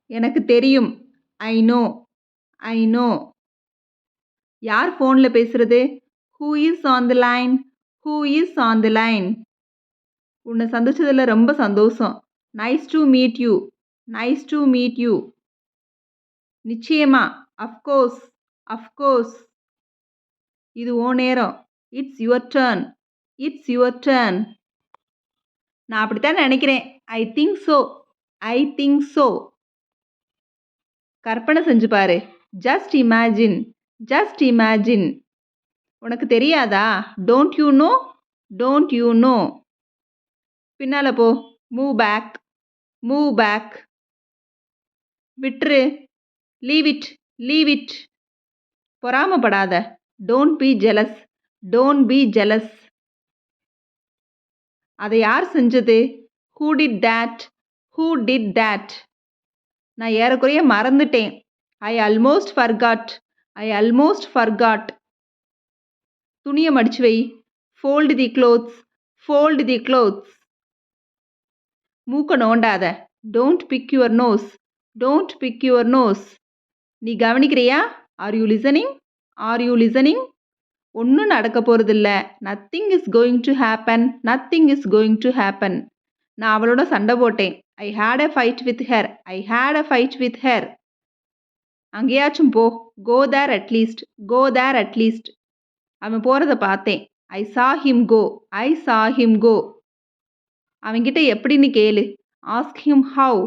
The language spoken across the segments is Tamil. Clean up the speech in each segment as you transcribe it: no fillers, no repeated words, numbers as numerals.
எனக்கு தெரியும். I know. I know. யார் ஃபோனில் பேசுறது? Who is on the line? Who is on the line? உன்னை சந்திச்சதில் ரொம்ப சந்தோஷம். Nice to meet you. Nice to meet you. நிச்சயமா. அஃப்கோர்ஸ். அஃப்கோர்ஸ். இது உன் நேரம். It's your turn. It's your turn. நான் அப்படித்தான் நினைக்கிறேன். I think so. I think so. கற்பனை செஞ்சு பாரு. Just imagine. Just imagine. உனக்கு தெரியாதா? Don't you know? Don't you know? பின்னால் போ. Move back. Move back. விட்டுரு. Leave it. Leave it. பொறாமப்படாத. Don't be jealous. Don't be jealous. அதை யார் செஞ்சது? Who did that? Who did that? நான் ஏறக்குறைய மறந்துட்டேன். I almost forgot. I almost forgot. துணியை மடிச்சு வை. Fold the clothes. Fold the clothes. மூக்க நோண்டாத. Don't pick your nose. Don't pick your nose. நீ கவனிக்கிறியா? Are you listening? Are you listening? ஒன்றும் நடக்க போகிறதில்ல. Nothing is going to happen. Nothing is going to happen. நான் அவளோட சண்டை போட்டேன். I had a fight with her. I had a fight with her. அங்கேயாச்சும் போ. Go there at least. Go there at least. அவன் போகிறத பார்த்தேன். ஐ சா ஹிம் கோ. ஐ சா ஹிம் கோ. அவன்கிட்ட எப்படின்னு கேளு. Ask him how.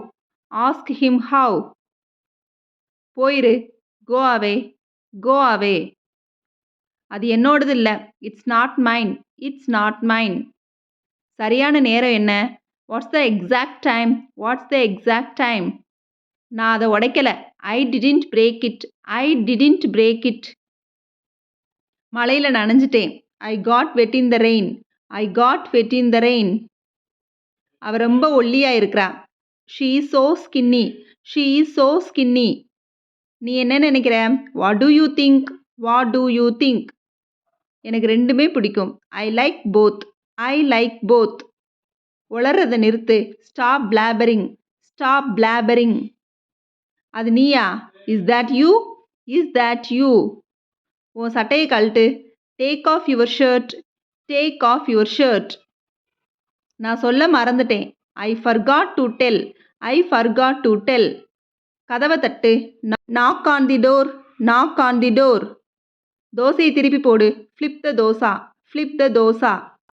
Ask him how. போயிரு. Go away. Go away. அது என்னோடது இல்லை. It's not mine. It's not mine. சரியான நேரம் என்ன? What's the exact time? What's the exact time? நான் அதை உடைக்கல. I didn't break it. I didn't break it. மழையில் நனைஞ்சிட்டேன். I got wet in the rain. I got wet in the rain. அவ ரொம்ப ஒல்லியாக இருக்கிறா. She is so skinny. She is so skinny. நீ என்ன நினைக்கிற? What do you think? What do you think? எனக்கு ரெண்டுமே பிடிக்கும். I like both. I like both. உளறதை நிறுத்து. Stop blabbering. Stop blabbering. அது நீயா? Is that you? Is that you? உன் சட்டையை கழட்டு. Take off your shirt. Take off your shirt. நான் சொல்ல மறந்துட்டேன். I forgot to tell. I forgot to tell. கதவை தட்டு. Knock on the door. Knock on the door. தோசையை திருப்பி போடு. ஃப்ளிப் த தோசா. ஃப்ளிப் த தோசா.